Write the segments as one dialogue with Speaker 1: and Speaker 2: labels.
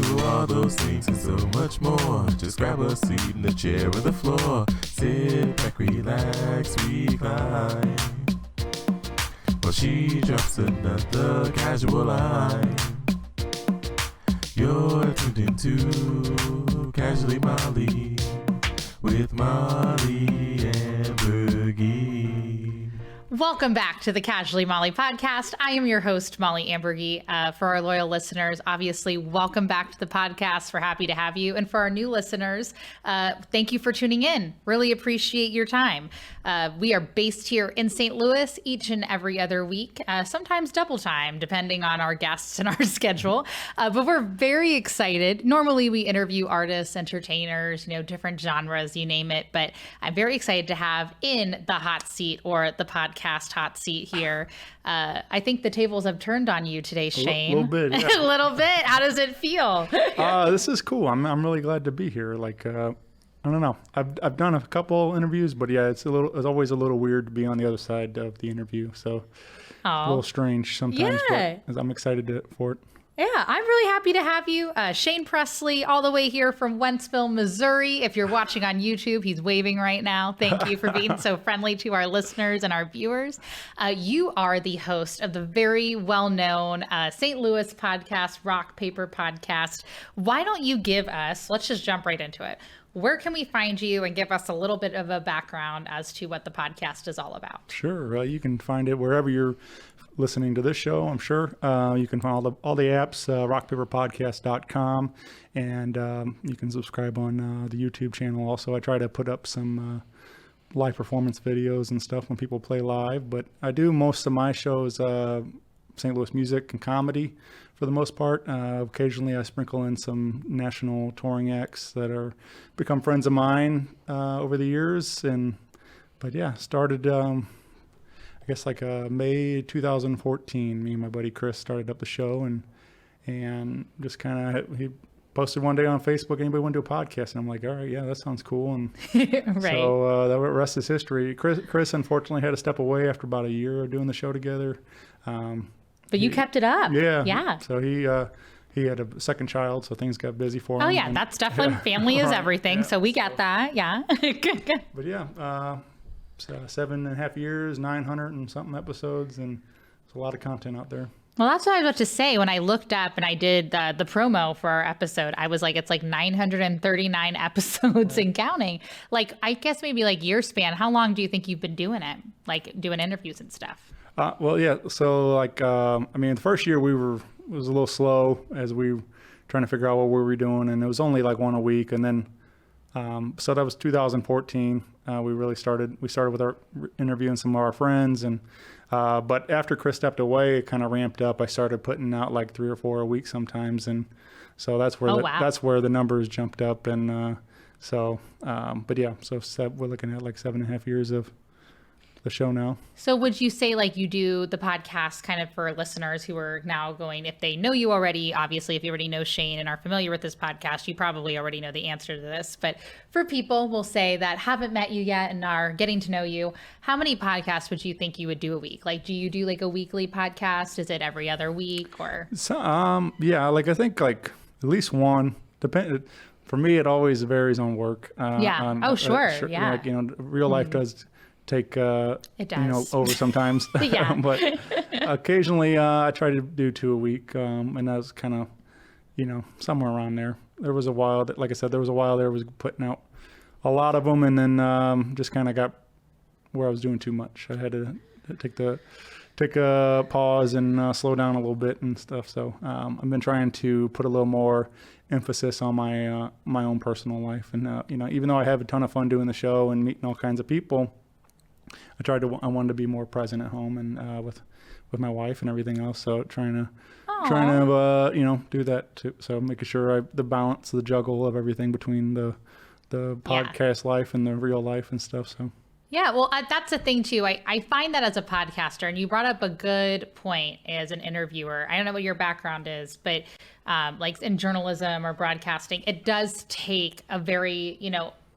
Speaker 1: do all those things and so much more. Just grab a seat in the chair or the floor. Sit back, relax, recline. Well, she drops another casual line. You're tuned into Casually Molly with Molly and Bergie.
Speaker 2: Welcome back to the Casually Molly podcast. I am your host, Molly Ambergy. For our loyal listeners, obviously, welcome back to the podcast. We're happy to have you. And for our new listeners, thank you for tuning in. Really appreciate your time. We are based here in St. Louis each and every other week, sometimes double time, depending on our guests and our schedule. But we're very excited. Normally, we interview artists, entertainers, different genres, you name it. But I'm very excited to have in the hot seat or the podcast hot seat here. I think the tables have turned on you today, Shane.
Speaker 3: A little bit. Yeah.
Speaker 2: A little bit. How does it feel?
Speaker 3: This is cool. I'm really glad to be here. I don't know. I've done a couple interviews, but yeah, it's always a little weird to be on the other side of the interview. So it's a little strange sometimes, but I'm excited for it.
Speaker 2: Yeah, I'm really happy to have you. Shane Presley, all the way here from Wentzville, Missouri. If you're watching on YouTube, he's waving right now. Thank you for being so friendly to our listeners and our viewers. You are the host of the very well-known St. Louis podcast, Rock Paper Podcast. Why don't you give us, let's just jump right into it. Where can we find you and give us a little bit of a background as to what the podcast is all about?
Speaker 3: Sure. You can find it wherever you're listening to this show, I'm sure. You can find all the apps, rockpaperpodcast.com, and you can subscribe on the YouTube channel. Also, I try to put up some live performance videos and stuff when people play live, but I do most of my shows St. Louis music and comedy for the most part. Occasionally I sprinkle in some national touring acts that are become friends of mine over the years. But yeah, started I guess May 2014. Me and my buddy Chris started up the show and just kind of he posted one day on Facebook, anybody want to do a podcast? And I'm like, all right, yeah, that sounds cool. And
Speaker 2: right.
Speaker 3: So the rest is history. Chris unfortunately had to step away after about a year of doing the show together.
Speaker 2: But you kept it up.
Speaker 3: Yeah.
Speaker 2: Yeah.
Speaker 3: So he had a second child, so things got busy for him.
Speaker 2: Oh, yeah. That's definitely family is everything.
Speaker 3: Yeah,
Speaker 2: so we get that. Yeah.
Speaker 3: But yeah, 7.5 years, 900 and something episodes, and there's a lot of content out there.
Speaker 2: Well, that's what I was about to say. When I looked up and I did the promo for our episode, I was like, it's like 939 episodes and counting. I guess maybe year span. How long do you think you've been doing it? Doing interviews and stuff?
Speaker 3: Well, yeah. So the first year it was a little slow as we were trying to figure out what we were doing, and it was only one a week. And then, so that was 2014. We started with our interviewing some of our friends, and but after Chris stepped away, it kind of ramped up. I started putting out 3 or 4 a week sometimes, and so that's where that's where the numbers jumped up. And but yeah, so we're looking at 7.5 years of the show now.
Speaker 2: So would you say you do the podcast kind of for listeners who are now going, if they know you already, obviously if you already know Shane and are familiar with this podcast, you probably already know the answer to this. But for people, we'll say that haven't met you yet and are getting to know you, how many podcasts would you think you would do a week? Do you do a weekly podcast? Is it every other week or?
Speaker 3: So, yeah, I think at least one. For me, it always varies on work.
Speaker 2: Sure. Yeah.
Speaker 3: Real life does take
Speaker 2: it does.
Speaker 3: Over sometimes.
Speaker 2: Yeah.
Speaker 3: But occasionally I try to do 2 a week, and that was kind of somewhere around there. There was a while that, like I said, I was putting out a lot of them, and then just kind of got where I was doing too much. I had to take a pause and slow down a little bit and stuff. So I've been trying to put a little more emphasis on my own personal life, and even though I have a ton of fun doing the show and meeting all kinds of people, I wanted to be more present at home and with my wife and everything else. So trying to do that too. So making sure the balance, the juggle of everything between the podcast life and the real life and stuff. So.
Speaker 2: Yeah, well, that's the thing too. I find that as a podcaster, and you brought up a good point as an interviewer. I don't know what your background is, but in journalism or broadcasting, it does take a very,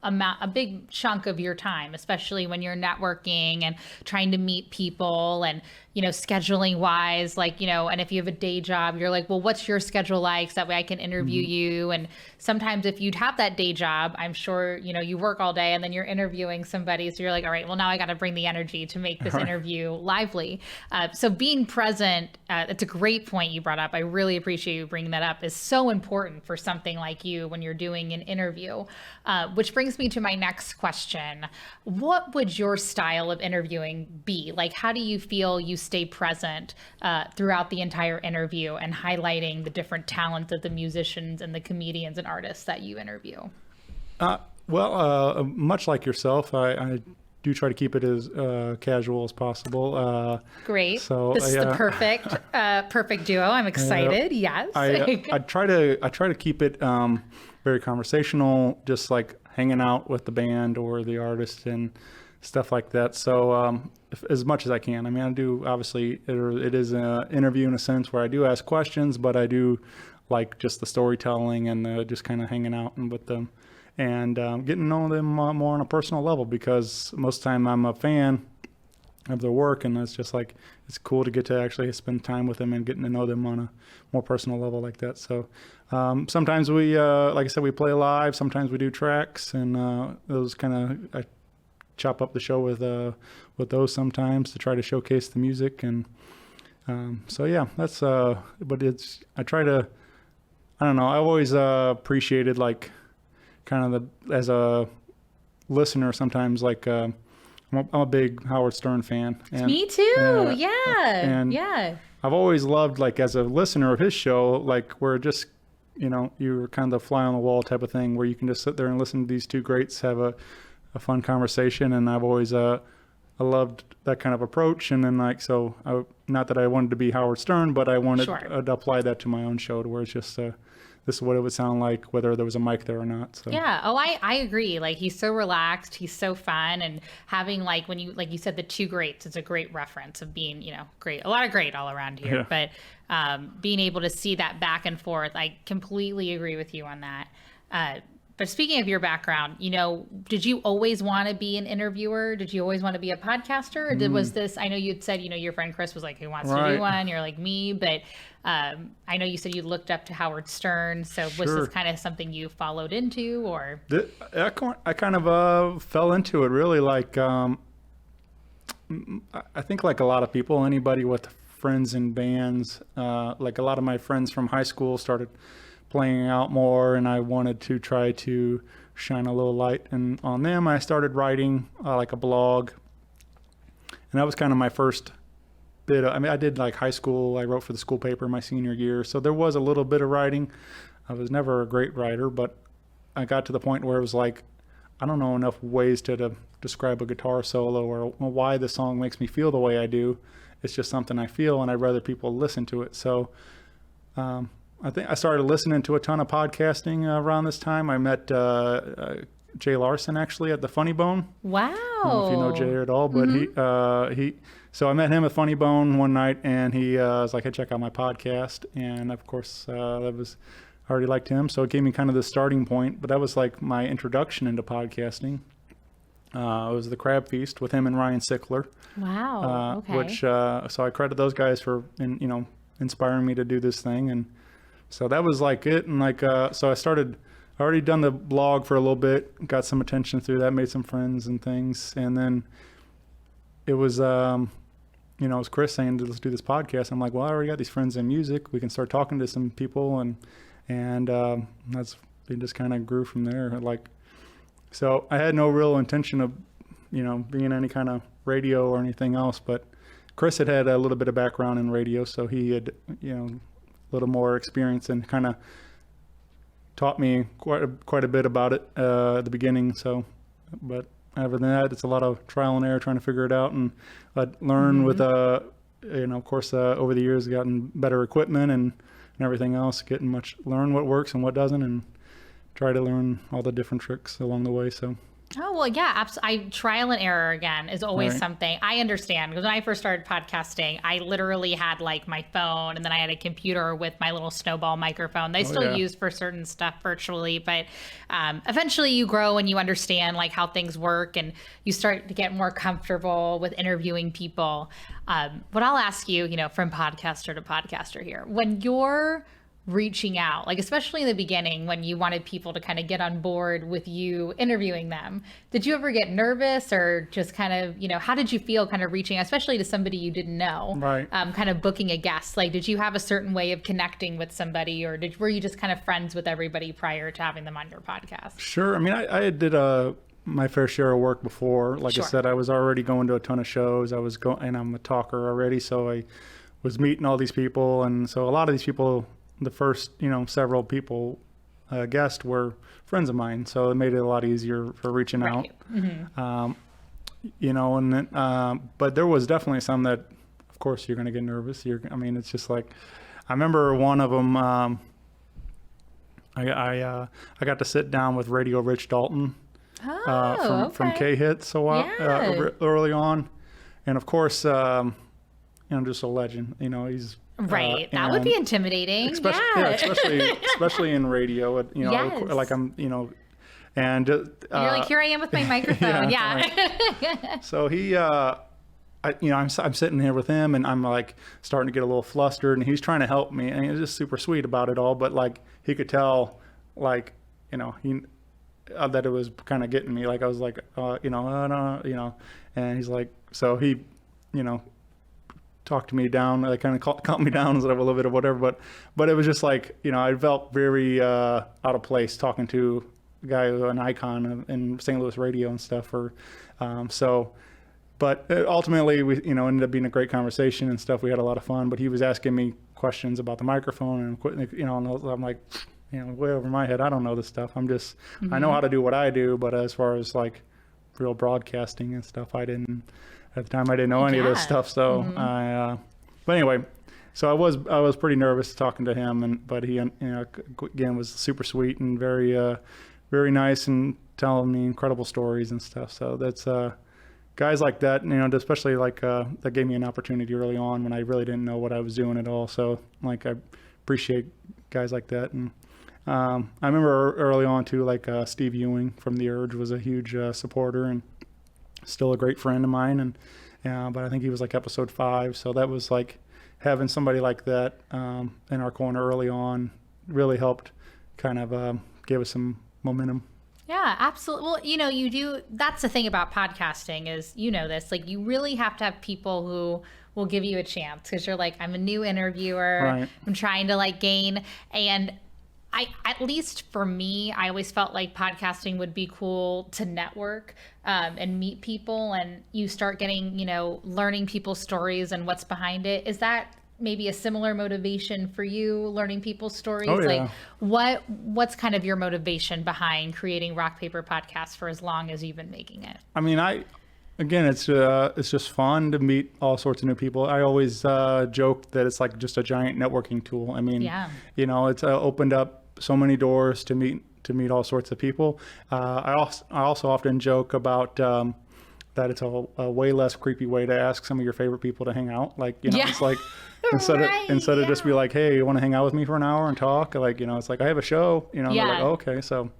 Speaker 2: a big chunk of your time, especially when you're networking and trying to meet people and scheduling wise, like, and if you have a day job, you're like, well, what's your schedule like? So that way I can interview you. And sometimes if you'd have that day job, I'm sure, you work all day and then you're interviewing somebody. So you're like, all right, well, now I got to bring the energy to make this interview lively. So being present, it's a great point you brought up. I really appreciate you bringing that up, is so important for something like you when you're doing an interview, which brings me to my next question. What would your style of interviewing be? Like, how do you feel you stay present throughout the entire interview and highlighting the different talents of the musicians and the comedians and artists that you interview?
Speaker 3: Much like yourself, I do try to keep it as casual as possible.
Speaker 2: Great.
Speaker 3: So
Speaker 2: this is the perfect duo. I'm excited. Yes.
Speaker 3: I try to keep it very conversational, just like hanging out with the band or the artist and stuff like that. So as much as I can. I mean, I do, obviously it is an interview in a sense where I do ask questions, but I do like just the storytelling and just kind of hanging out and with them and getting to know them more on a personal level, because most of the time I'm a fan of their work, and it's just like, it's cool to get to actually spend time with them and getting to know them on a more personal level like that. So sometimes we, like I said, we play live, sometimes we do tracks, and those kind of, I chop up the show with those sometimes to try to showcase the music. And so yeah, that's but I try to, I don't know, I always appreciated, like, kind of as a listener sometimes, like I'm a big Howard Stern fan. And,
Speaker 2: me too. Yeah.
Speaker 3: I've always loved, like, as a listener of his show, like, where just, you're kind of the fly on the wall type of thing, where you can just sit there and listen to these two greats have a fun conversation. And I've always I loved that kind of approach. And then, like, so not that I wanted to be Howard Stern, but I wanted to apply that to my own show, to where it's just this is what it would sound like, whether there was a mic there or not. So
Speaker 2: yeah. Oh, I agree. Like, he's so relaxed, he's so fun, and having, like, when you, like you said, the two greats, it's a great reference of being, great, a lot of great all around here. Yeah. But being able to see that back and forth, I completely agree with you on that. But speaking of your background, did you always want to be an interviewer? Did you always want to be a podcaster? Or was this, I know you'd said, your friend Chris was like, who wants to do one? You're like, me. But I know you said you looked up to Howard Stern. So was this kind of something you followed into, or?
Speaker 3: I kind of fell into it, really. Like, I think, like a lot of people, anybody with friends in bands, like a lot of my friends from high school started playing out more, and I wanted to try to shine a little light on them. I started writing like a blog, and that was kind of my first bit of, I did, like, high school. I wrote for the school paper my senior year, so there was a little bit of writing. I was never a great writer, but I got to the point where it was like, I don't know enough ways to describe a guitar solo or why the song makes me feel the way I do. It's just something I feel, and I'd rather people listen to it. So I think I started listening to a ton of podcasting around this time. I met Jay Larson, actually, at the Funny Bone.
Speaker 2: Wow.
Speaker 3: I don't know if you know Jay at all, but so I met him at Funny Bone one night, and he was like, hey, check out my podcast. And of course, I already liked him. So it gave me kind of the starting point, but that was like my introduction into podcasting. It was the Crab Feast with him and Ryan Sickler.
Speaker 2: Wow. Okay.
Speaker 3: Which, so I credit those guys for, inspiring me to do this thing. And so that was like it. And like, so I already done the blog for a little bit, got some attention through that, made some friends and things. And then it was, it was Chris saying, let's do this podcast. I'm like, well, I already got these friends in music. We can start talking to some people. And it just kind of grew from there. Like, so I had no real intention of, being any kind of radio or anything else, but Chris had a little bit of background in radio. So he had, a little more experience and kind of taught me quite a bit about it at the beginning. So, but other than that, it's a lot of trial and error trying to figure it out. And I learned with, of course, over the years, gotten better equipment and everything else, learn what works and what doesn't, and try to learn all the different tricks along the way. So
Speaker 2: Oh, well, yeah, trial and error again is always
Speaker 3: Right.
Speaker 2: something I understand, because when I first started podcasting, I literally had like my phone and then I had a computer with my little snowball microphone. They still
Speaker 3: yeah.
Speaker 2: use for certain stuff virtually, but eventually you grow and you understand like how things work and you start to get more comfortable with interviewing people. But I'll ask you, from podcaster to podcaster here, when you're reaching out, like especially in the beginning when you wanted people to kind of get on board with you interviewing them, did you ever get nervous or just kind of, how did you feel kind of reaching, especially to somebody you didn't know,
Speaker 3: Right.
Speaker 2: kind of booking a guest? Like, did you have a certain way of connecting with somebody, or were you just kind of friends with everybody prior to having them on your podcast?
Speaker 3: Sure. I mean, I did my fair share of work before. Like
Speaker 2: Sure.
Speaker 3: I said, I was already going to a ton of shows. And I'm a talker already, so I was meeting all these people, and so a lot of these people, the first, several people guests were friends of mine, so it made it a lot easier for reaching out.
Speaker 2: Mm-hmm.
Speaker 3: And then, but there was definitely some that, of course, you're going to get nervous. It's just like, I remember one of them. I got to sit down with Radio Rich Dalton from
Speaker 2: okay.
Speaker 3: K-Hits early on, and of course, just a legend. He's
Speaker 2: Right. That would be intimidating.
Speaker 3: especially in radio.
Speaker 2: Yes.
Speaker 3: Like I'm, and
Speaker 2: You're like, here I am with my microphone. Yeah.
Speaker 3: Right. So he, I'm sitting here with him, and I'm like starting to get a little flustered, and he's trying to help me, and he's just super sweet about it all. But like he could tell, like he that it was kind of getting me. Like I was like, no, and he's like, so he, talked to me down, kind of calmed me down a little bit of whatever, but it was just like, I felt very out of place talking to a guy who's an icon in St. Louis radio and stuff, but ultimately we, ended up being a great conversation and stuff. We had a lot of fun, but he was asking me questions about the microphone and, and I'm like, way over my head. I don't know this stuff. I know how to do what I do, but as far as like real broadcasting and stuff, at the time I didn't know any of this stuff. So but anyway, so I was pretty nervous talking to him, but he, again, was super sweet and very, very nice and telling me incredible stories and stuff. So that's, guys like that, especially like, that gave me an opportunity early on when I really didn't know what I was doing at all. So like, I appreciate guys like that. And, I remember early on too, like, Steve Ewing from The Urge was a huge, supporter and still a great friend of mine, and but I think he was like episode 5, so that was like having somebody like that in our corner early on really helped kind of give us some momentum.
Speaker 2: Yeah, absolutely. Well, that's the thing about podcasting is, this, like you really have to have people who will give you a chance, because you're like, I'm a new interviewer,
Speaker 3: Right.
Speaker 2: I'm trying to like gain, and at least for me, I always felt like podcasting would be cool to network and meet people, and you start getting, learning people's stories and what's behind it. Is that maybe a similar motivation for you, learning people's stories?
Speaker 3: Oh, yeah.
Speaker 2: Like what's kind of your motivation behind creating Rock Paper Podcast for as long as you've been making it?
Speaker 3: I mean, again, it's just fun to meet all sorts of new people. I always joke that it's like just a giant networking tool. I mean,
Speaker 2: Yeah.
Speaker 3: It's opened up so many doors to meet all sorts of people. I also often joke about that it's a way less creepy way to ask some of your favorite people to hang out. Like,
Speaker 2: Yeah.
Speaker 3: it's like instead of just be like, hey, you want to hang out with me for an hour and talk? Like, it's like I have a show. They're like, oh, okay, so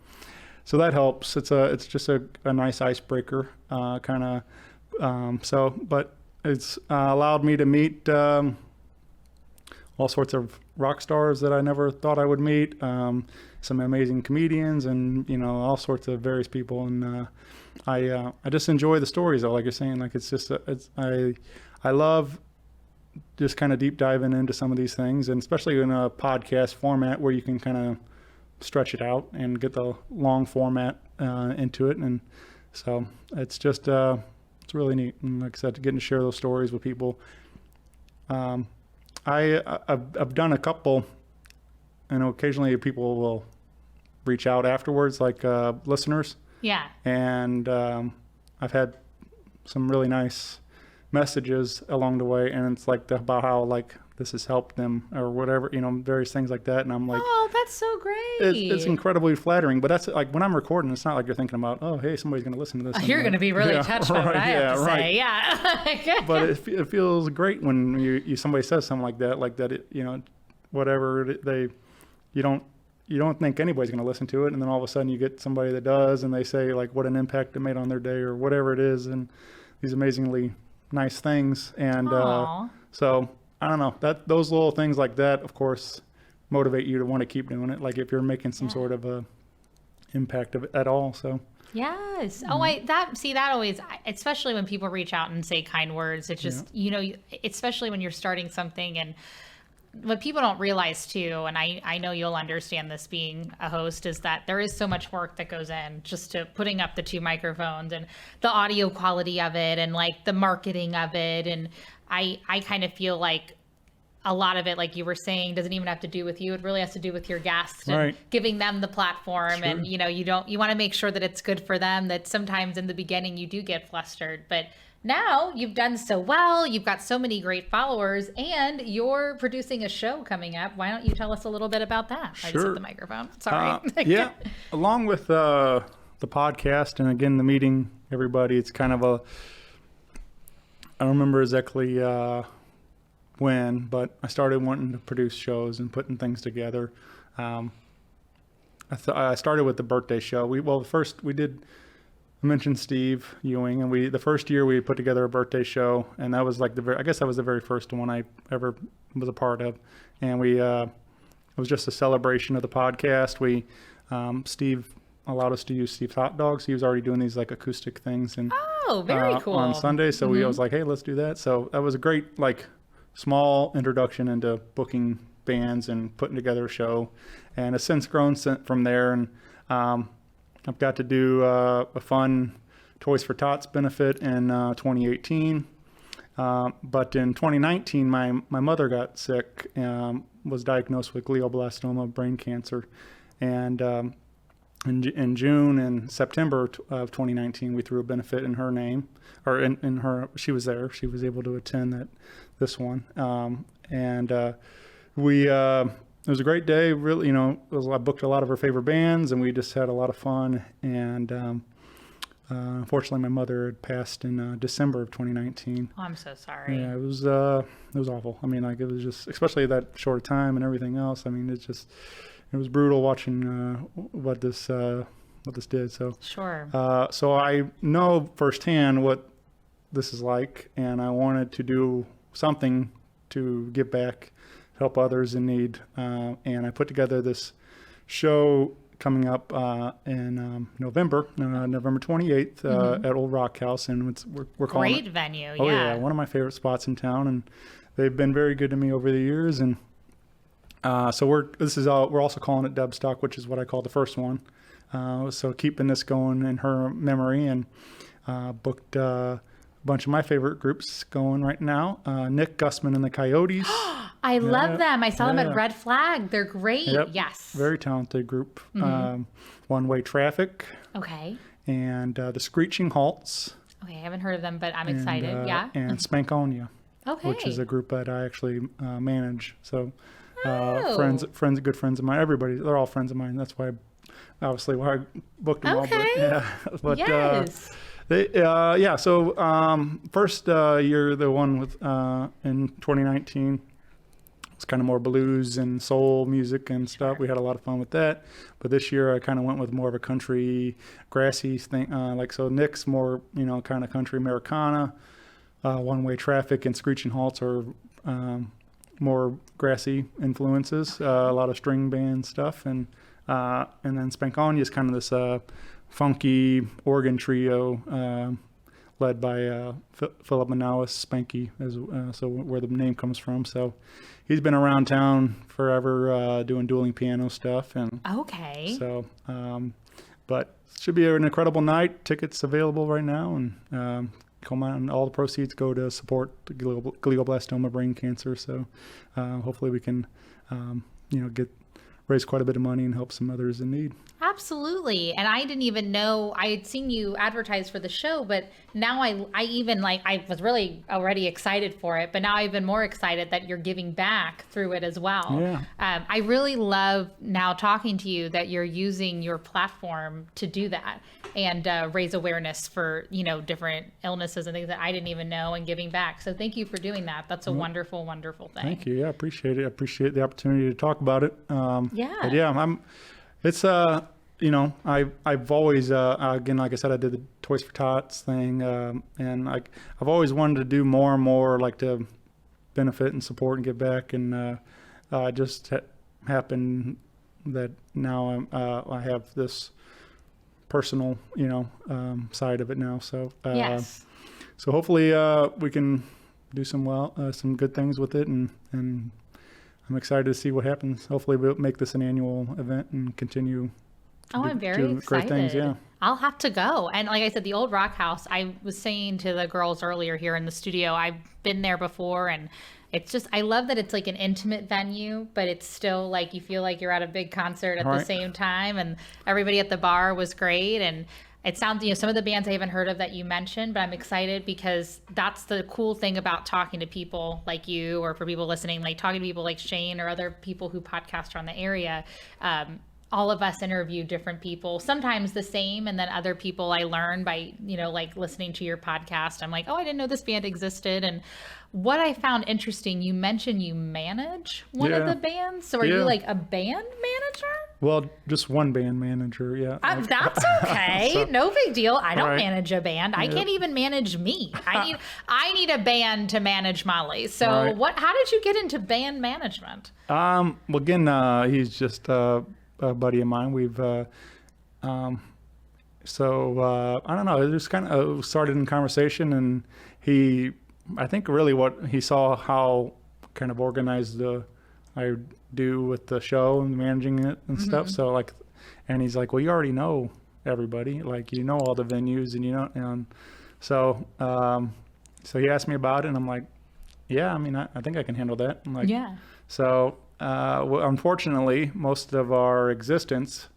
Speaker 3: that helps. It's just a nice icebreaker, kind of. But it's allowed me to meet all sorts of rock stars that I never thought I would meet, some amazing comedians, and all sorts of various people. And I just enjoy the stories, though. Like you're saying, like I love just kind of deep diving into some of these things, and especially in a podcast format where you can kind of stretch it out and get the long format into it. And so it's just it's really neat. And like I said, getting to share those stories with people. I've done a couple, and occasionally people will reach out afterwards, like listeners.
Speaker 2: Yeah.
Speaker 3: And I've had some really nice messages along the way, and it's like about how like this has helped them or whatever, various things like that. And I'm like,
Speaker 2: oh, that's so great.
Speaker 3: It's incredibly flattering. But that's like when I'm recording, it's not like you're thinking about, oh, hey, somebody's going to listen to this.
Speaker 2: You're going to be really touched by what I have to say. Yeah.
Speaker 3: But it feels great when somebody says something like that, whatever you don't think anybody's going to listen to it. And then all of a sudden you get somebody that does, and they say like what an impact it made on their day or whatever it is. And these amazingly nice things. And so I don't know, those little things like that, of course, motivate you to want to keep doing it. Like if you're making some sort of a impact of it at all. So
Speaker 2: yes. Oh, that always, especially when people reach out and say kind words, it's just, especially when you're starting something. And what people don't realize too, and I know you'll understand this being a host, is that there is so much work that goes in just to putting up the 2 microphones and the audio quality of it and like the marketing of it. And I kind of feel like a lot of it, like you were saying, doesn't even have to do with you. It really has to do with your guests and giving them the platform. Sure. And, you want to make sure that it's good for them, that sometimes in the beginning you do get flustered, but now you've done so well, you've got so many great followers, and you're producing a show coming up. Why don't you tell us a little bit about that?
Speaker 3: Sure.
Speaker 2: I just hit the microphone. Sorry.
Speaker 3: Yeah. Along with the podcast and again, the meeting everybody, it's kind of I don't remember exactly when, but I started wanting to produce shows and putting things together. I started with the birthday show. I mentioned Steve Ewing, and the first year we put together a birthday show, and that was like I guess that was the very first one I ever was a part of. And it was just a celebration of the podcast. Steve allowed us to use Steve's hot dogs. He was already doing these like acoustic things and
Speaker 2: very cool
Speaker 3: on Sunday. So I was like, hey, let's do that. So that was a great like small introduction into booking bands and putting together a show, and it's since grown from there. And I've got to do a fun Toys for Tots benefit in 2018. But in 2019, my mother got sick, was diagnosed with glioblastoma, brain cancer. And in June and September of 2019, we threw a benefit in her name, or in her, she was there. She was able to attend this one. It was a great day, really. I booked a lot of her favorite bands, and we just had a lot of fun. And unfortunately, my mother had passed in December of 2019.
Speaker 2: Oh, I'm so sorry.
Speaker 3: Yeah, it was awful. I mean, like it was just, especially that short time and everything else. I mean, it was brutal watching what this did. So
Speaker 2: sure.
Speaker 3: So I know firsthand what this is like, and I wanted to do something to give back, help others in need, and I put together this show coming up in November 28th at Old Rock House, and we're calling
Speaker 2: great venue.
Speaker 3: Oh yeah, one of my favorite spots in town, and they've been very good to me over the years. And so we're also calling it Dubstock, which is what I call the first one. So keeping this going in her memory, and booked a bunch of my favorite groups going right now. Nick Gussman and the Coyotes.
Speaker 2: I love them. I saw them at Red Flag. They're great.
Speaker 3: Yep.
Speaker 2: Yes.
Speaker 3: Very talented group. One Way Traffic.
Speaker 2: Okay.
Speaker 3: And the Screeching Halts.
Speaker 2: Okay, I haven't heard of them, but I'm excited. Yeah.
Speaker 3: And Spankonia.
Speaker 2: Okay.
Speaker 3: Which is a group that I actually manage. So good friends of mine. Everybody, they're all friends of mine. That's why I booked them all. But
Speaker 2: yes.
Speaker 3: So first year, the one with in 2019, it's kind of more blues and soul music and stuff. We had a lot of fun with that. But this year I kind of went with more of a country, grassy thing. So Nick's more, kind of country Americana. One Way Traffic and Screeching Halts are more grassy influences. A lot of string band stuff, and then Spankonia is kind of this funky organ trio led by Philip Manowis, Spanky, so where the name comes from. So he's been around town forever doing dueling piano stuff. And
Speaker 2: okay.
Speaker 3: So, but it should be an incredible night. Tickets available right now, and come on. All the proceeds go to support the glioblastoma brain cancer. So hopefully we can, raise quite a bit of money and help some others in need.
Speaker 2: Absolutely. And I didn't even know, I had seen you advertise for the show, but now I even like, I was really already excited for it, but now I've been more excited that you're giving back through it as well.
Speaker 3: Yeah.
Speaker 2: I really love now talking to you that you're using your platform to do that and raise awareness for, you know, different illnesses and things that I didn't even know, and giving back. So thank you for doing that. That's a wonderful, wonderful thing.
Speaker 3: Thank you. Yeah, I appreciate it. I appreciate the opportunity to talk about it.
Speaker 2: Yeah.
Speaker 3: But yeah, it's, you know, I've always, again, like I said, I did the Toys for Tots thing. And I've always wanted to do more and more, like to benefit and support and give back. And it just happened that now I have this personal, you know, side of it now. So,
Speaker 2: Yes.
Speaker 3: so hopefully we can do some good things with it, and I'm excited to see what happens. Hopefully we'll make this an annual event and continue.
Speaker 2: Oh, I'm very
Speaker 3: do
Speaker 2: excited.
Speaker 3: great things, yeah.
Speaker 2: I'll have to go. And like I said, the old Rock House, I was saying to the girls earlier here in the studio, I've been there before, and it's just, I love that it's like an intimate venue, but it's still like you feel like you're at a big concert at the same time. And everybody at the bar was great. And it sounds, you know, some of the bands I haven't heard of that you mentioned, but I'm excited because that's the cool thing about talking to people like you, or for people listening, like talking to people like Shane or other people who podcast around the area. All of us interview different people, sometimes the same, and then other people I learn by, you know, like listening to your podcast. I'm like, oh, I didn't know this band existed. And what I found interesting, you mentioned you manage one of the bands. So are you like a band manager?
Speaker 3: Well, just one band manager, yeah.
Speaker 2: That's okay.
Speaker 3: So,
Speaker 2: no big deal. I don't
Speaker 3: right.
Speaker 2: manage a band. I can't even manage me. I need a band to manage Molly. So how did you get into band management?
Speaker 3: Well, again, he's just a buddy of mine. We've I don't know, it just kind of started in conversation, and I think really what he saw how kind of organized I do with the show and managing it and stuff. So like, and he's like, well, you already know everybody, like, you know, all the venues, and you know, and so he asked me about it, and I'm like, yeah, I mean, I think I can handle that. I'm like,
Speaker 2: Yeah.
Speaker 3: So unfortunately, most of our existence,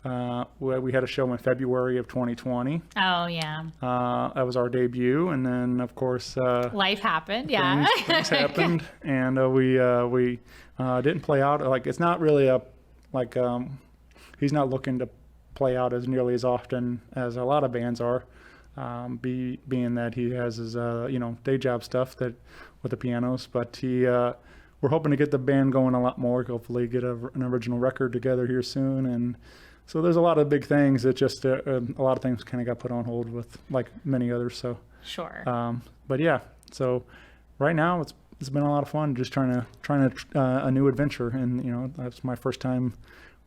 Speaker 3: we had a show in February of 2020.
Speaker 2: Oh, yeah.
Speaker 3: That was our debut, and then of course
Speaker 2: Life happened. Yeah.
Speaker 3: things happened, and we didn't play out. Like, it's not really he's not looking to play out as nearly as often as a lot of bands are, being that he has his day job stuff that with the pianos, but we're hoping to get the band going a lot more, hopefully get an original record together here soon. And so there's a lot of big things that just a lot of things kind of got put on hold with, like many others. So
Speaker 2: Sure.
Speaker 3: but yeah, so right now it's been a lot of fun, just trying a new adventure. And, you know, that's my first time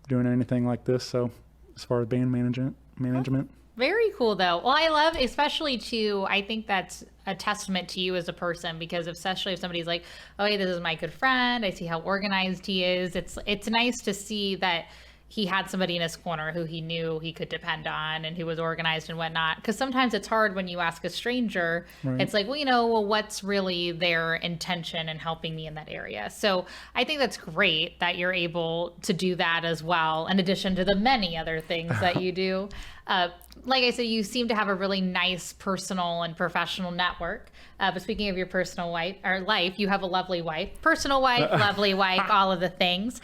Speaker 3: doing anything like this. So as far as band management.
Speaker 2: Very cool, though. Well, I love, especially too, I think that's a testament to you as a person, because especially if somebody's like, oh, hey, this is my good friend, I see how organized he is. It's nice to see that he had somebody in his corner who he knew he could depend on and who was organized and whatnot. Because sometimes it's hard when you ask a stranger.
Speaker 3: Right.
Speaker 2: It's like, well, what's really their intention in helping me in that area? So I think that's great that you're able to do that as well, in addition to the many other things that you do. Like I said, you seem to have a really nice personal and professional network. But speaking of your personal life, you have a lovely wife, personal wife, lovely wife, all of the things.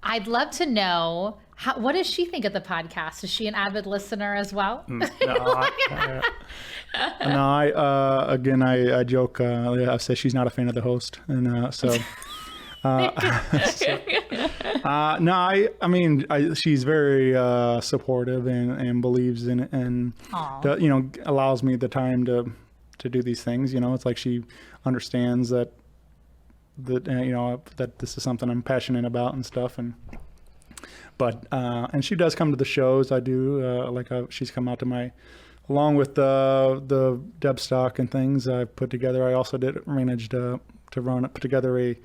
Speaker 2: I'd love to know, what does she think of the podcast? Is she an avid listener as well?
Speaker 3: No, I joke. I say she's not a fan of the host, and so. I mean, she's very supportive and believes in it, and allows me the time to do these things. You know, it's like she understands that this is something I'm passionate about and stuff. And she does come to the shows. I do she's come out to along with the Deb Stock and things I've put together. I also managed to put together a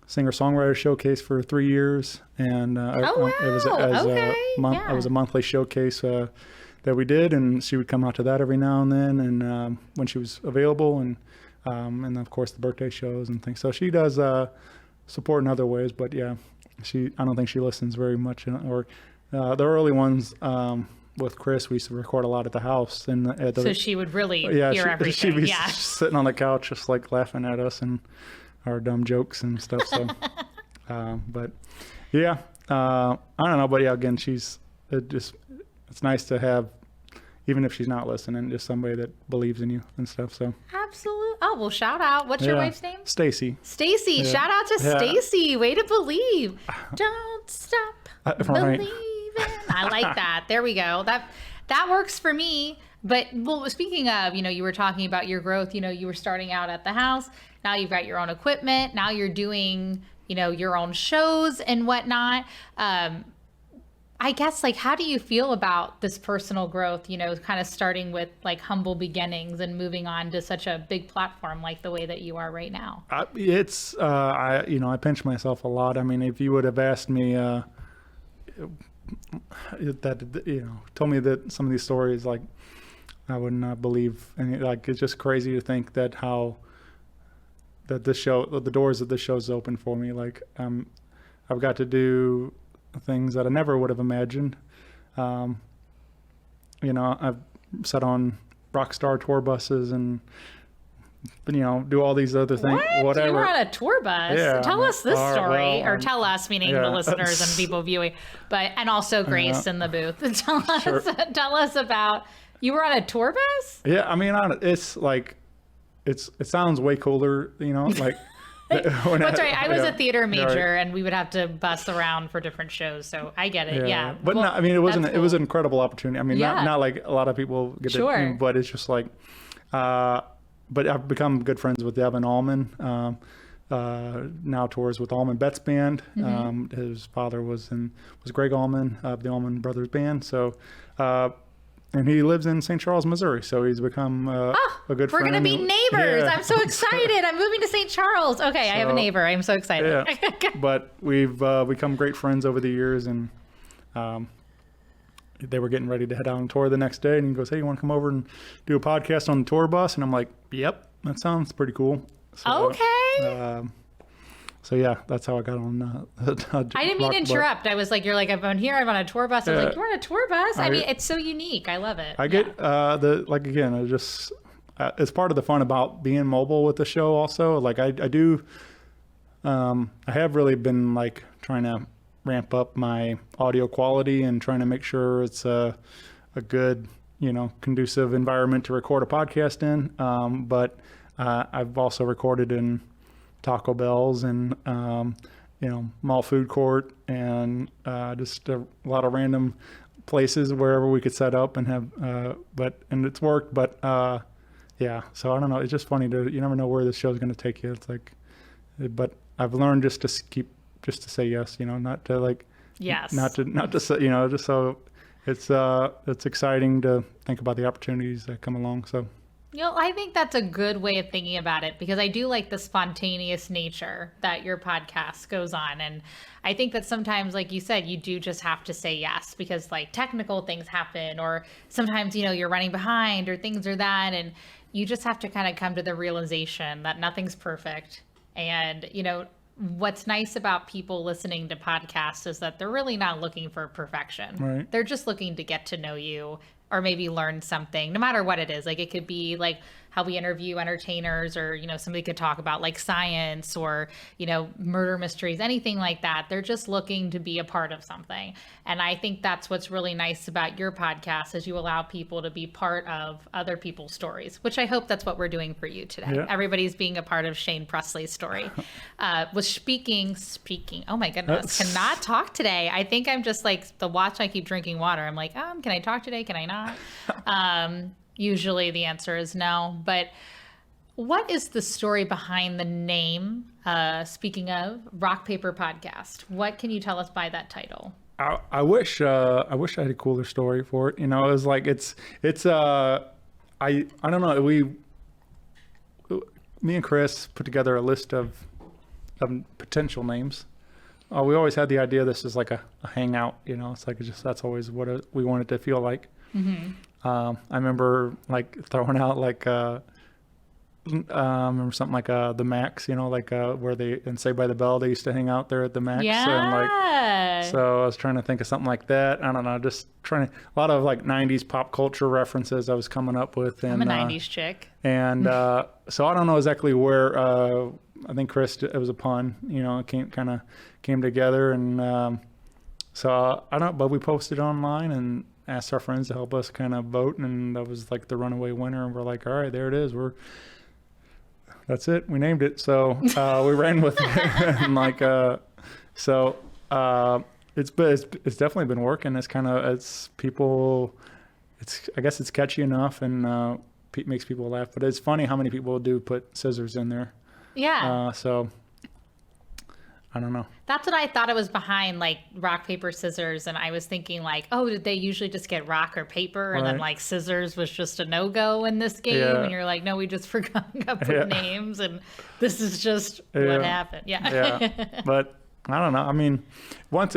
Speaker 3: singer-songwriter showcase for 3 years, and it was it was a monthly showcase that we did, and she would come out to that every now and then, and when she was available, and of course the birthday shows and things. So she does support in other ways, but yeah, I don't think she listens very much, or the early ones with Chris, we used to record a lot at the house, and
Speaker 2: so she would really hear everything.
Speaker 3: She'd be sitting on the couch, just like laughing at us and our dumb jokes and stuff. So, but yeah, I don't know. But yeah, again, it's nice to have, even if she's not listening, just somebody that believes in you and stuff. So
Speaker 2: absolutely. Oh, well, shout out. What's your wife's name?
Speaker 3: Stacy.
Speaker 2: Stacy. Yeah. Shout out to Stacy. Way to believe. Don't stop believing. I like that. There we go. That works for me. But well, speaking of, you were talking about your growth. You were starting out at the house. Now you've got your own equipment. Now you're doing, your own shows and whatnot. I guess, how do you feel about this personal growth, kind of starting with humble beginnings and moving on to such a big platform like the way that you are right now?
Speaker 3: I pinch myself a lot. I mean, if you would have asked me told me that some of these stories, I would not believe. And it's just crazy to think that the doors of this show's open for me. I've got to do things that I never would have imagined. I've sat on rock star tour buses and do all these other things. Whatever.
Speaker 2: You were on a tour bus.
Speaker 3: Yeah,
Speaker 2: tell us this story, or tell us, meaning the listeners and people viewing, and also Grace in the booth. Tell us about, you were on a tour bus?
Speaker 3: Yeah, I mean, it's it sounds way cooler,
Speaker 2: That's right. I was a theater major, and we would have to bus around for different shows. So I get it. Yeah.
Speaker 3: But no, I mean, it wasn't. Cool. It was an incredible opportunity. I mean, not like a lot of people get to, but it's just but I've become good friends with Devin Allman. Now tours with Allman Betts Band. Mm-hmm. His father was Greg Allman of the Allman Brothers Band. So. And he lives in St. Charles, Missouri, so he's become a good friend.
Speaker 2: We're going to be neighbors. Yeah. I'm so excited. I'm moving to St. Charles. Okay, I have a neighbor. I'm so excited.
Speaker 3: Yeah. But we've become great friends over the years, and they were getting ready to head out on tour the next day, and he goes, "Hey, you want to come over and do a podcast on the tour bus?" And I'm like, "Yep, that sounds pretty cool." So,
Speaker 2: okay.
Speaker 3: So yeah, that's how I got on.
Speaker 2: I didn't mean to interrupt. I was like, "You're like, I'm on here. I'm on a tour bus." I was like, "You're on a tour bus?" I mean, it's so unique. I love it.
Speaker 3: I get again. I just it's part of the fun about being mobile with the show. Also, I do. I have really been trying to ramp up my audio quality and trying to make sure it's a good, conducive environment to record a podcast in. But I've also recorded in Taco Bell's and mall food court and just a lot of random places wherever we could set up and have and it's worked, but so I don't know, it's just funny you never know where this show's going to take you. It's but I've learned just to say yes, not to
Speaker 2: yes,
Speaker 3: not to say, just so it's exciting to think about the opportunities that come along. So
Speaker 2: I think that's a good way of thinking about it, because I do like the spontaneous nature that your podcast goes on. And I think that sometimes, like you said, you do just have to say yes, because technical things happen, or sometimes, you're running behind or things or that. And you just have to kind of come to the realization that nothing's perfect. And, what's nice about people listening to podcasts is that they're really not looking for perfection.
Speaker 3: Right.
Speaker 2: They're just looking to get to know you, or maybe learn something, no matter what it is. It could be how we interview entertainers, or, somebody could talk about science or, murder mysteries, anything like that. They're just looking to be a part of something. And I think that's what's really nice about your podcast, is you allow people to be part of other people's stories, which I hope that's what we're doing for you today. Yeah. Everybody's being a part of Shane Presley's story. Was speaking, oh my goodness, cannot talk today. I think I'm just the watch, I keep drinking water. I'm like, can I talk today? Can I not? Usually the answer is no, but what is the story behind the name, speaking of Rock Paper Podcast? What can you tell us by that title?
Speaker 3: I wish I had a cooler story for it. It was I don't know. Me and Chris put together a list of potential names. We always had the idea this is a hangout, it's that's always what we wanted to feel like. Mm-hmm. I remember throwing out remember something like the Max, like where they in Saved by the Bell, they used to hang out there at the Max.
Speaker 2: Yeah.
Speaker 3: So I was trying to think of something like that. I don't know, just trying to, a lot of like 90s pop culture references I was coming up with. And,
Speaker 2: I'm a 90s chick.
Speaker 3: And so I don't know exactly where, I think Chris, it was a pun, it came together. And so I don't, but we posted online and asked our friends to help us kind of vote. And that was like the runaway winner. And we're like, all right, there it is. That's it. We named it. So we ran with it. And it's definitely been working. I guess it's catchy enough and makes people laugh. But it's funny how many people do put scissors in there.
Speaker 2: Yeah.
Speaker 3: So I don't know.
Speaker 2: That's what I thought it was behind, like rock, paper, scissors. And I was thinking like, oh, did they usually just get rock or paper? And then like scissors was just a no-go in this game.
Speaker 3: Yeah.
Speaker 2: And you're like, no, we just forgot to put names. And this is just what happened. Yeah.
Speaker 3: Yeah. But I don't know. I mean, once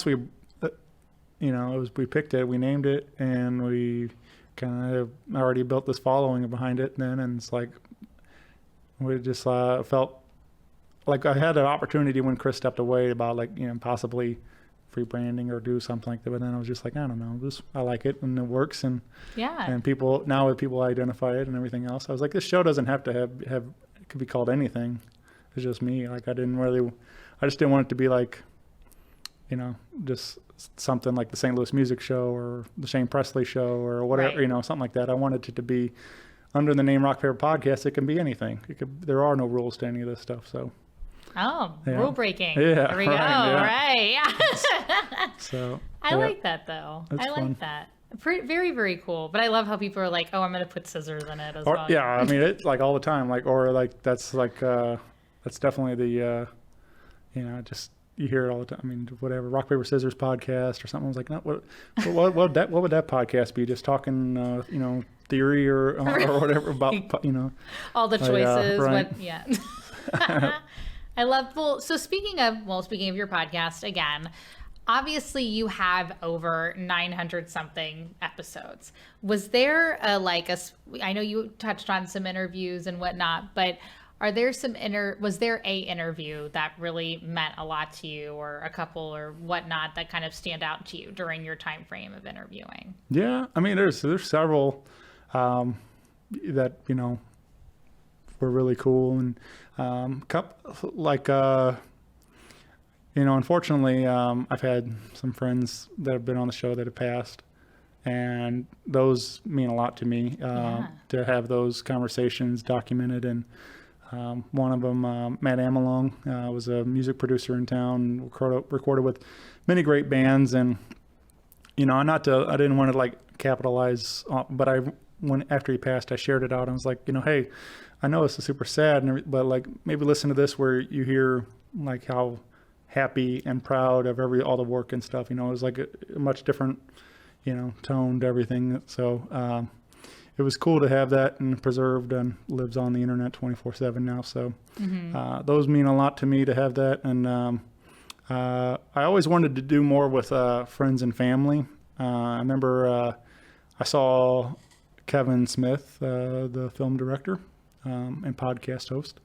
Speaker 3: we, we picked it, we named it, and we kind of already built this following behind it then. And it's like, we just felt like I had an opportunity when Chris stepped away about possibly free branding or do something like that. But then I was just like, I don't know, I like it and it works. And people identify it and everything else. I was like, this show doesn't have to have it could be called anything. It's just me. Like I just didn't want it to be like, just something like the St. Louis Music Show or the Shane Presley Show or whatever, something like that. I wanted it to be under the name Rock Paper Podcast. It can be anything. There are no rules to any of this stuff. So.
Speaker 2: Oh, rule breaking.
Speaker 3: Yeah.
Speaker 2: There we go. Right. Yeah.
Speaker 3: So.
Speaker 2: I like that though.
Speaker 3: It's
Speaker 2: like
Speaker 3: fun.
Speaker 2: that. Very, very cool. But I love how people are like, oh, I'm going to put scissors in it as well.
Speaker 3: Yeah. I mean, it's like all the time. That's definitely the, just, you hear it all the time. I mean, whatever, Rock, Paper, Scissors podcast or something. I was like, no, what would that podcast be? Just talking, theory or whatever about,
Speaker 2: all the choices.
Speaker 3: right.
Speaker 2: I love, so speaking of your podcast again, obviously you have over 900 something episodes. Was there I know you touched on some interviews and whatnot, but are there was there a interview that really meant a lot to you, or a couple or whatnot that kind of stand out to you during your time frame of interviewing? Yeah.
Speaker 3: I mean, there's several, that, were really cool. And, unfortunately, I've had some friends that have been on the show that have passed, and those mean a lot to me, to have those conversations documented. And one of them, Matt Amelong, was a music producer in town, recorded with many great bands. And, I didn't want to capitalize, but after he passed, I shared it out. I was like, hey, I know this is super sad, but maybe listen to this where you hear how happy and proud of all the work and stuff. It was like a much different, tone to everything. So it was cool to have that and preserved and lives on the internet 24/7 now. So those mean a lot to me to have that. And I always wanted to do more with friends and family. I remember I saw Kevin Smith, the film director and podcast host.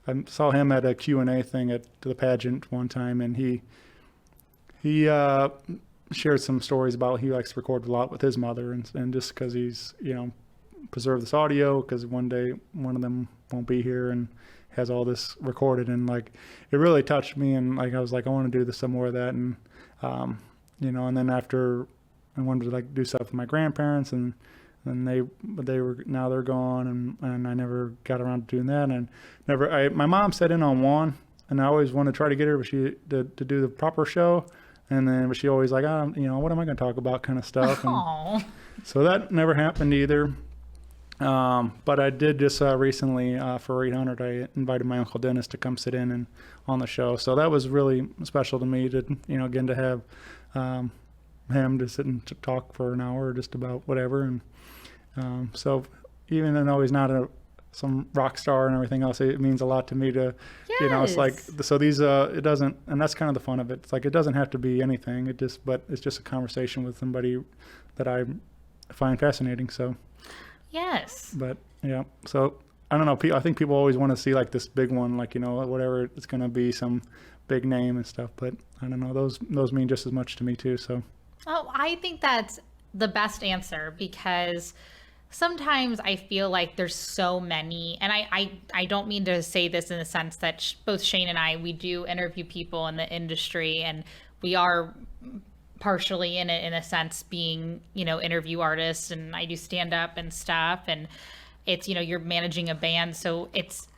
Speaker 3: I saw him at a Q&A thing at the pageant one time, and he shared some stories about he likes to record a lot with his mother, and just because he's preserve this audio, because one day one of them won't be here and has all this recorded, and it really touched me, and I was like, I want to do some more of that. And and then after I wanted to do stuff with my grandparents, and they're gone, and I never got around to doing that. And my mom sat in on one, and I always wanted to try to get her to do the proper show, but she always what am I going to talk about kind of stuff. And so that never happened either. But I did just recently for 800, I invited my Uncle Dennis to come sit in and on the show. So that was really special to me to, again, to have him to sit and to talk for an hour just about whatever. And so even though he's not some rock star and everything else, it means a lot to me to, it's so these, it doesn't, and that's kind of the fun of it. It's it doesn't have to be anything. But it's just a conversation with somebody that I find fascinating. So.
Speaker 2: Yes.
Speaker 3: But yeah, so I don't know. I think people always want to see like this big one, like, whatever it's going to be, some big name and stuff. But I don't know. Those mean just as much to me too. So.
Speaker 2: Oh, I think that's the best answer, because sometimes I feel like there's so many, and I don't mean to say this in the sense that both Shane and I, we do interview people in the industry, and we are partially in it in a sense, being, interview artists, and I do stand up and stuff, and it's, you're managing a band, so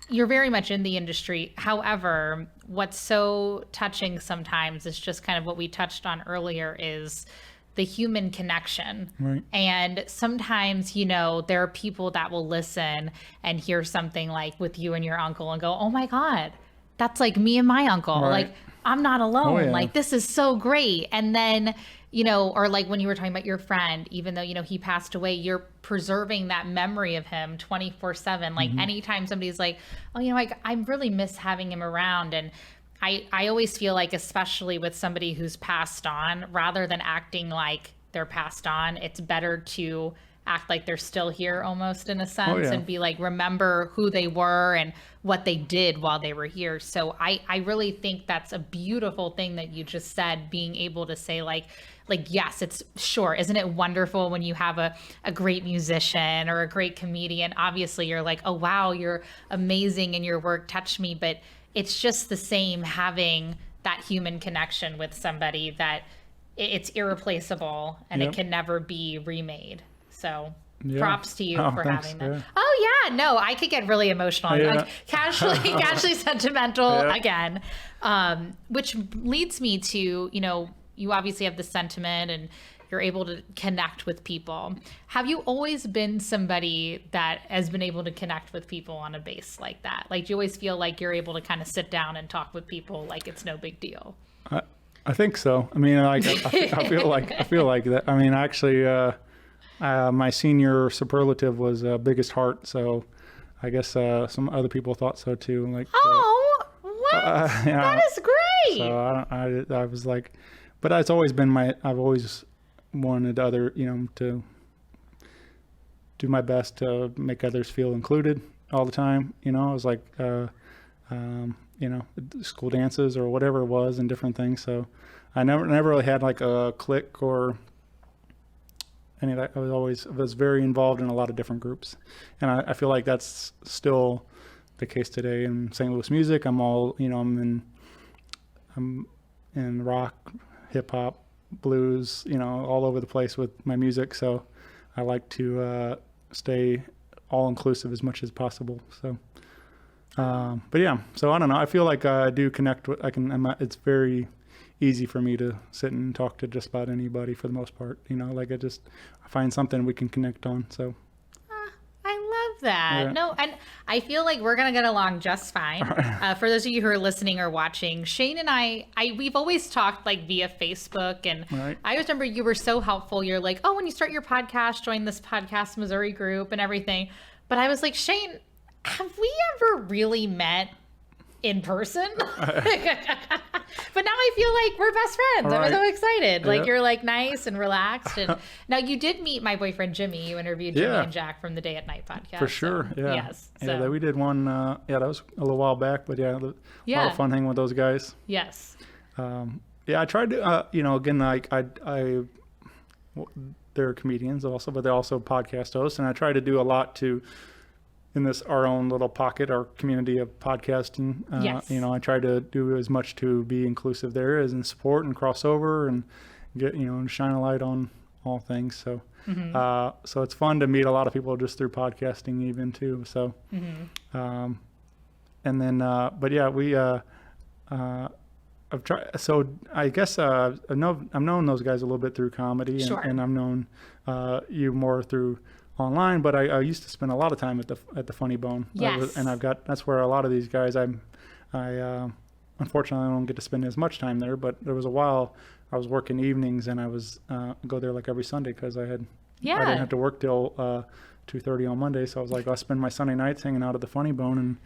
Speaker 2: you're very much in the industry. However, what's so touching sometimes is just kind of what we touched on earlier, is the human connection.
Speaker 3: Right.
Speaker 2: And sometimes, there are people that will listen and hear something like with you and your uncle and go, oh my God, that's like me and my uncle.
Speaker 3: Right.
Speaker 2: Like, I'm not alone.
Speaker 3: Oh, yeah.
Speaker 2: Like, this is so great. And then, or like when you were talking about your friend, even though, he passed away, you're preserving that memory of him 24/7. Like anytime somebody's like, oh, I really miss having him around. And I always feel like, especially with somebody who's passed on, rather than acting like they're passed on, it's better to act like they're still here almost, in a sense, and be like, remember who they were and what they did while they were here. So I really think that's a beautiful thing that you just said, being able to say like, yes, it's sure. Isn't it wonderful when you have a great musician or a great comedian? Obviously you're like, oh, wow, you're amazing and your work touched me. But it's just the same having that human connection with somebody, that it's irreplaceable and it can never be remade. So props to you for
Speaker 3: thanks.
Speaker 2: having that.
Speaker 3: Yeah.
Speaker 2: Oh yeah, no, I could get really emotional, like casually sentimental again. Which leads me to, you obviously have the sentiment and you're able to connect with people. Have you always been somebody that has been able to connect with people on a base like that? Like, do you always feel like you're able to kind of sit down and talk with people like it's no big deal?
Speaker 3: I think so. I mean, I feel like that. I mean, actually, my senior superlative was biggest heart, so I guess some other people thought so too. Like,
Speaker 2: what? That is great.
Speaker 3: So I was like, but it's always been I've always wanted to do my best to make others feel included all the time. It was like, school dances or whatever it was, and different things. So I never really had like a clique or any of that. I was very involved in a lot of different groups, and I feel like that's still the case today in St. Louis music. I'm in rock, hip hop, blues, all over the place with my music. So I like to stay all inclusive as much as possible. So, but yeah, so I don't know. I feel like I do connect with, it's very easy for me to sit and talk to just about anybody for the most part. Like I find something we can connect on. So.
Speaker 2: I love that. Yeah. No, and I feel like we're going to get along just fine. For those of you who are listening or watching, Shane and we've always talked like via Facebook, and I always remember you were so helpful. You're like, oh, when you start your podcast, join this Podcast Missouri group and everything. But I was like, Shane, have we ever really met in person? But now I feel like we're best friends. I'm so excited. Like, you're like nice and relaxed. And now you did meet my boyfriend Jimmy. You interviewed Jimmy and Jack from the Day at Night podcast.
Speaker 3: For sure.
Speaker 2: So, yes.
Speaker 3: So. Yeah, we did one. That was a little while back, but a lot of fun hanging with those guys.
Speaker 2: Yes.
Speaker 3: I tried to, again, like they're comedians also, but they're also podcast hosts. And I try to do a lot in our own little pocket, our community of podcasting. I try to do as much to be inclusive there as in support and crossover and get, and shine a light on all things. So, so it's fun to meet a lot of people just through podcasting even too. So, and then, but yeah, I've tried, so I guess, I've known those guys a little bit through comedy, and I've known, you more through online, but I used to spend a lot of time at the Funny Bone.
Speaker 2: Yes.
Speaker 3: That's where a lot of these guys, I unfortunately I don't get to spend as much time there, but there was a while I was working evenings, and I was go there like every Sunday because I didn't have to work till 2:30 on Monday. So I was like, I'll spend my Sunday nights hanging out at the Funny Bone, and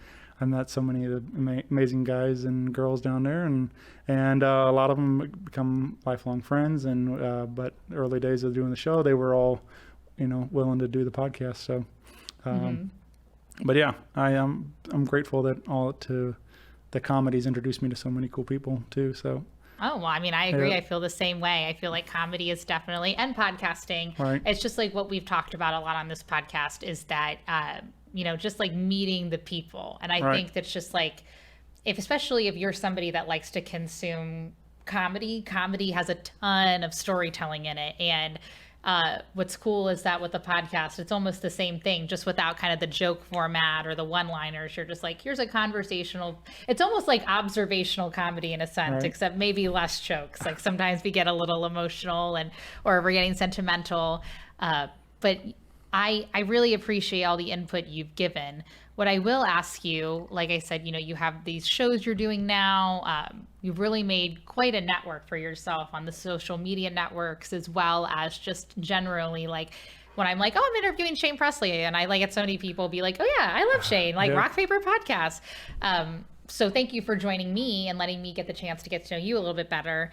Speaker 3: I met so many of the amazing guys and girls down there, and a lot of them become lifelong friends. And but the early days of doing the show, they were all willing to do the podcast. So But yeah, I'm grateful that the comedies introduced me to so many cool people too. So.
Speaker 2: Oh, well, I mean, I agree.
Speaker 3: Yeah.
Speaker 2: I feel the same way. I feel like comedy is definitely, and podcasting.
Speaker 3: Right.
Speaker 2: It's just like what we've talked about a lot on this podcast is that, just like meeting the people. And I think that's just like, especially if you're somebody that likes to consume comedy has a ton of storytelling in it. And what's cool is that with the podcast, it's almost the same thing, just without kind of the joke format or the one-liners. You're just like, here's a conversational, it's almost like observational comedy in a sense, except maybe less jokes. Like sometimes we get a little emotional or we're getting sentimental. But I really appreciate all the input you've given. What I will ask you, like I said, you have these shows you're doing now. You've really made quite a network for yourself on the social media networks, as well as just generally, like when I'm like, oh, I'm interviewing Shane Presley, and I get so many people be like, oh yeah, I love Shane, like Rock Paper Podcast. So thank you for joining me and letting me get the chance to get to know you a little bit better.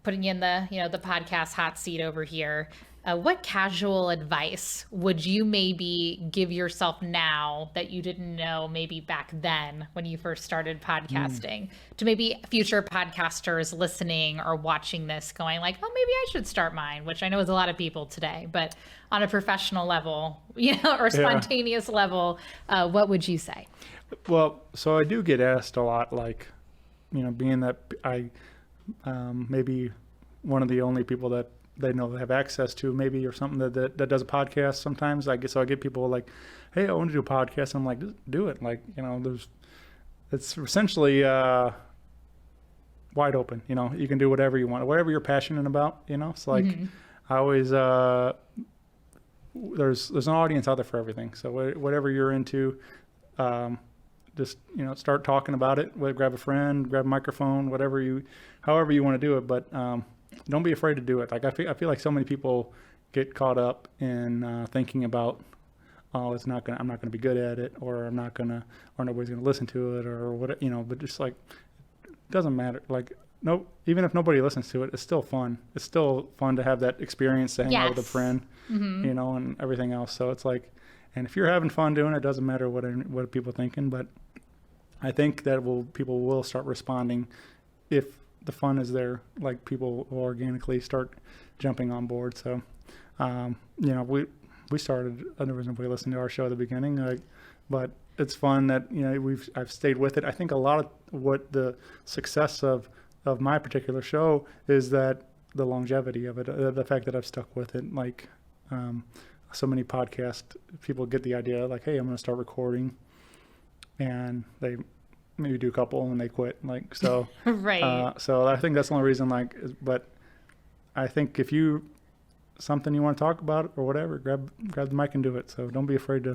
Speaker 2: Putting you in the podcast hot seat over here. What casual advice would you maybe give yourself now that you didn't know maybe back then when you first started podcasting to maybe future podcasters listening or watching this going like, oh, maybe I should start mine, which I know is a lot of people today, but on a professional level, or spontaneous level, what would you say?
Speaker 3: Well, so I do get asked a lot, like, being that I maybe one of the only people that they know they have access to maybe or something that does a podcast sometimes. I get people like, hey, I want to do a podcast. I'm like, just do it. Like, it's essentially wide open. You can do whatever you want, whatever you're passionate about. It's like I always there's an audience out there for everything. So whatever you're into, just start talking about it. Grab a friend, grab a microphone, however you want to do it. But don't be afraid to do it. Like I feel like so many people get caught up in thinking about, oh, I'm not gonna be good at it, or nobody's gonna listen to it, or what, But just like, it doesn't matter. Like, no, even if nobody listens to it, it's still fun. It's still fun to have that experience, to hang out with a friend, and everything else. So it's like, and if you're having fun doing it, it doesn't matter what people are thinking. But I think that people will start responding if the fun is there. Like, people will organically start jumping on board. So, we started, there was nobody listening to our show at the beginning, but it's fun that, I've stayed with it. I think a lot of what the success of my particular show is that the longevity of it, the fact that I've stuck with it. Like, so many podcast people get the idea, like, hey, I'm going to start recording, and they maybe do a couple and they quit. Like, so,
Speaker 2: right.
Speaker 3: So I think that's the only reason, but I think if something you want to talk about or whatever, grab the mic and do it. So don't be afraid.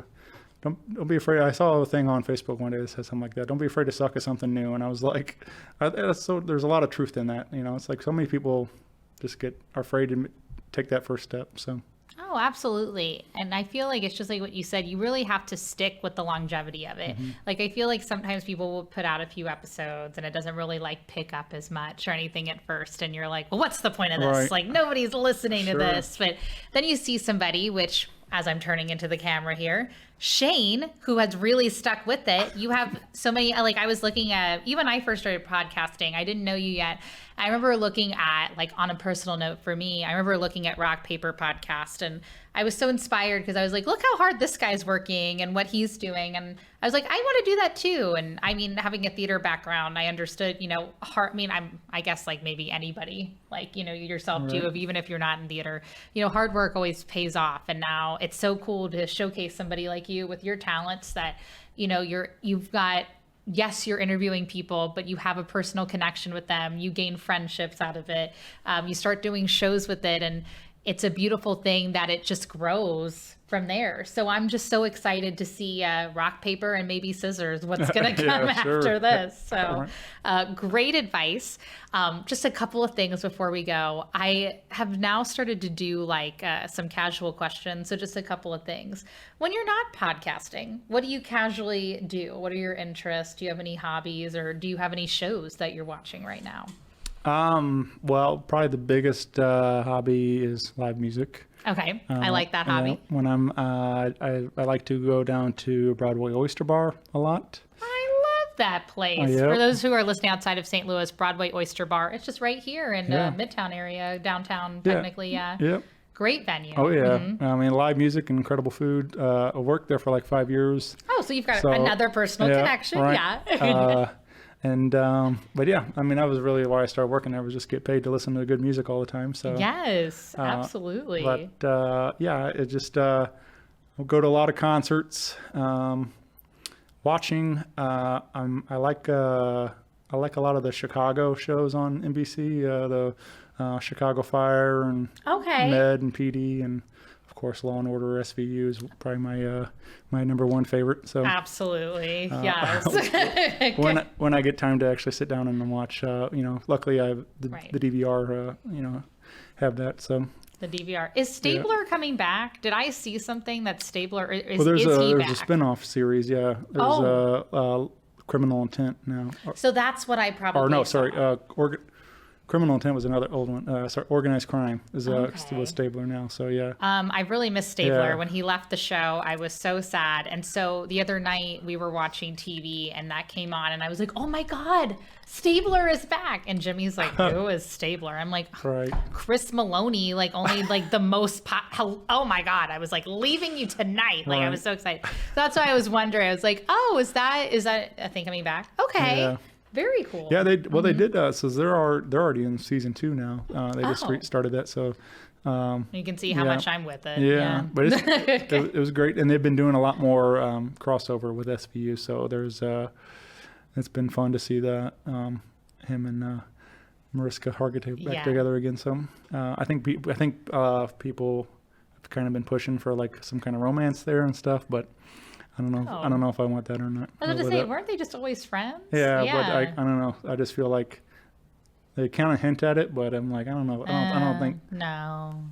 Speaker 3: I saw a thing on Facebook one day that said something like that. Don't be afraid to suck at something new. And I was like, there's a lot of truth in that. It's like so many people just are afraid to take that first step. So.
Speaker 2: Oh, absolutely. And I feel like it's just like what you said, you really have to stick with the longevity of it. Like, I feel like sometimes people will put out a few episodes and it doesn't really pick up as much or anything at first. And you're like, well, what's the point of this?
Speaker 3: Right.
Speaker 2: Like, nobody's listening to this. But then you see somebody, which, as I'm turning into the camera here, Shane, who has really stuck with it. You have so many, I was looking at, even I first started podcasting, I didn't know you yet. I remember looking at, on a personal note for me, I remember looking at Rock Paper Podcast, and I was so inspired because I was like, look how hard this guy's working and what he's doing. And I was like, I want to do that too. And I mean, having a theater background, I understood, I guess maybe anybody, yourself too, even if you're not in theater, hard work always pays off. And now it's so cool to showcase somebody like you with your talents that, you've got, yes, you're interviewing people, but you have a personal connection with them. You gain friendships out of it. You start doing shows with it, and it's a beautiful thing that it just grows from there. So I'm just so excited to see rock, paper, and maybe scissors, what's going to come after this. So great advice. Just a couple of things before we go. I have now started to do some casual questions. So just a couple of things. When you're not podcasting, what do you casually do? What are your interests? Do you have any hobbies, or do you have any shows that you're watching right now?
Speaker 3: Well, probably the biggest hobby is live music.
Speaker 2: Okay, I like that hobby.
Speaker 3: When I'm, I like to go down to Broadway Oyster Bar a lot.
Speaker 2: I love that place.
Speaker 3: Oh, yeah.
Speaker 2: For those who are listening outside of St. Louis, Broadway Oyster Bar, it's just right here in Midtown area, downtown, technically, yeah.
Speaker 3: Yep.
Speaker 2: Great venue.
Speaker 3: Oh, yeah. I mean, live music and incredible food. I worked there for like 5 years.
Speaker 2: Oh, so you've got another personal connection.
Speaker 3: Right.
Speaker 2: Yeah.
Speaker 3: But yeah, I mean, that was really why I started working there, was just get paid to listen to good music all the time. So
Speaker 2: yes, absolutely.
Speaker 3: But yeah, it just I'll go to a lot of concerts. Watching, I like a lot of the Chicago shows on NBC, the Chicago Fire and Med and PD, and of course Law and Order SVU is probably my number one favorite. So
Speaker 2: absolutely, yes.
Speaker 3: when I get time to actually sit down and watch, luckily I have the DVR, have that. So
Speaker 2: the DVR is Stabler coming back? Did I see something that Stabler is?
Speaker 3: Well, there's
Speaker 2: back?
Speaker 3: a spinoff series. Yeah, there's Criminal Intent now.
Speaker 2: So that's what I probably.
Speaker 3: Or no, sorry, Criminal Intent was another old one. Organized Crime is still with Stabler now. So yeah.
Speaker 2: I really missed Stabler when he left the show. I was so sad. And so the other night we were watching TV and that came on, and I was like, "Oh my God, Stabler is back!" And Jimmy's like, "Who is Stabler?" I'm like, "Chris Maloney, like only like the most oh my God!" I was like, leaving you tonight. Like I was so excited. So that's why I was wondering. I was like, "Oh, is that a thing coming back?" Okay. Yeah. Very cool.
Speaker 3: Yeah, they did. So they're already in season 2 now. They just started that. So
Speaker 2: you can see how much I'm with it.
Speaker 3: Yeah. But it was great, and they've been doing a lot more crossover with SVU. So there's it's been fun to see that him and Mariska Hargitay back together again. So I think people have kind of been pushing for like some kind of romance there and stuff, but. I don't know. I don't know if I want that or not.
Speaker 2: I was going to say, weren't they just always friends?
Speaker 3: Yeah, but I don't know. I just feel like they kind of hint at it, but I'm like, I don't know. I don't think.
Speaker 2: No.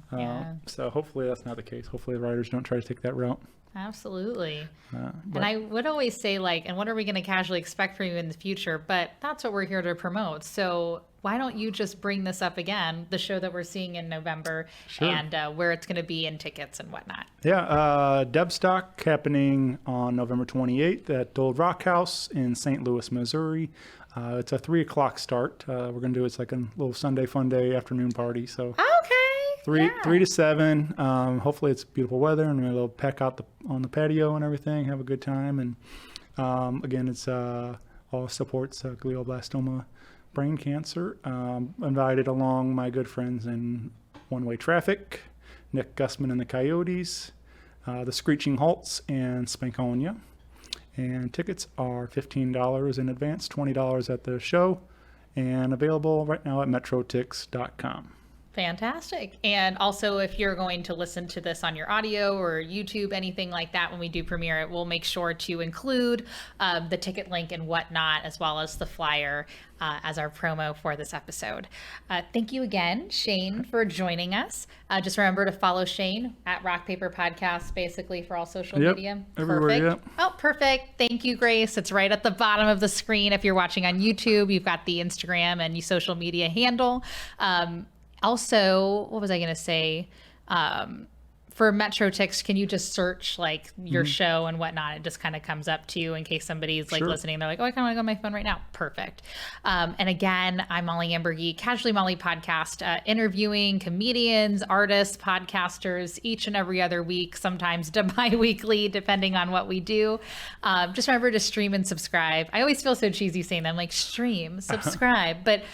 Speaker 3: So hopefully that's not the case. Hopefully the writers don't try to take that route.
Speaker 2: Absolutely. And I would always say, like, and what are we going to casually expect from you in the future? But that's what we're here to promote. So why don't you just bring this up again, the show that we're seeing in November, and where it's going to be and tickets and whatnot.
Speaker 3: Yeah, Debstock happening on November 28th at Old Rock House in St. Louis, Missouri. It's a 3 o'clock start. We're going to do it's like a little Sunday fun day afternoon party. So 3 to 7. Hopefully it's beautiful weather and we'll pack out on the patio and everything, have a good time. And again, it's all supports glioblastoma brain cancer. Invited along my good friends in One Way Traffic, Nick Gussman and the Coyotes, the Screeching Halts, and Spankonia. And tickets are $15 in advance, $20 at the show, and available right now at metrotix.com.
Speaker 2: Fantastic. And also, if you're going to listen to this on your audio or YouTube, anything like that, when we do premiere it, we'll make sure to include the ticket link and whatnot, as well as the flyer as our promo for this episode. Thank you again, Shane, for joining us. Just remember to follow Shane at Rock Paper Podcast, basically for all social media.
Speaker 3: Everywhere,
Speaker 2: perfect. Oh, perfect. Thank you, Grace. It's right at the bottom of the screen. If you're watching on YouTube, you've got the Instagram and your social media handle. Also, what was I going to say? For MetroTix, can you just search like your show and whatnot? It just kind of comes up to you in case somebody's like listening. They're like, oh, I kind of want to go on my phone right now. Perfect. And again, I'm Molly Ambergy, Casually Molly Podcast, interviewing comedians, artists, podcasters each and every other week, sometimes bi-weekly, depending on what we do. Just remember to stream and subscribe. I always feel so cheesy saying that. I'm like, stream, subscribe. But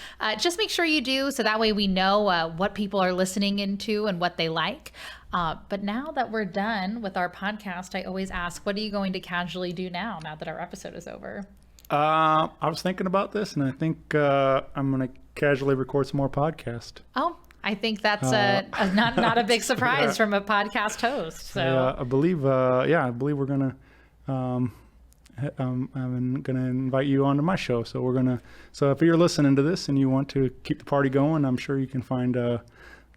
Speaker 2: just make sure you do, so that way we know what people are listening into and what they like. But now that we're done with our podcast, I always ask, what are you going to casually do now that our episode is over?
Speaker 3: I was thinking about this, and I think I'm going to casually record some more podcast.
Speaker 2: Oh, I think that's not a big surprise from a podcast host. So
Speaker 3: I believe we're going to I'm going to invite you onto my show. So if you're listening to this and you want to keep the party going, I'm sure you can find the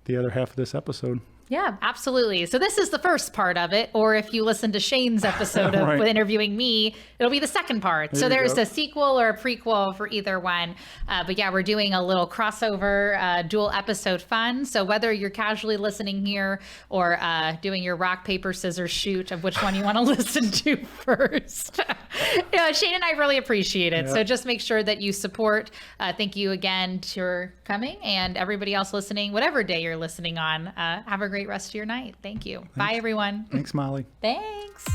Speaker 3: other half of this episode.
Speaker 2: Yeah, absolutely. So this is the first part of it, or if you listen to Shane's episode of
Speaker 3: Right.
Speaker 2: with interviewing me, it'll be the second part. So
Speaker 3: There you
Speaker 2: there's
Speaker 3: go.
Speaker 2: a sequel or a prequel for either one. But yeah, we're doing a little crossover dual episode fun. So whether you're casually listening here or doing your rock, paper, scissors shoot of which one you want to listen to first, Shane and I really appreciate it.
Speaker 3: Yeah.
Speaker 2: So just make sure that you support. Thank you again for coming, and everybody else listening, whatever day you're listening on. Have a great rest of your night. Thank you. Bye, everyone.
Speaker 3: Thanks, Molly.
Speaker 2: Thanks.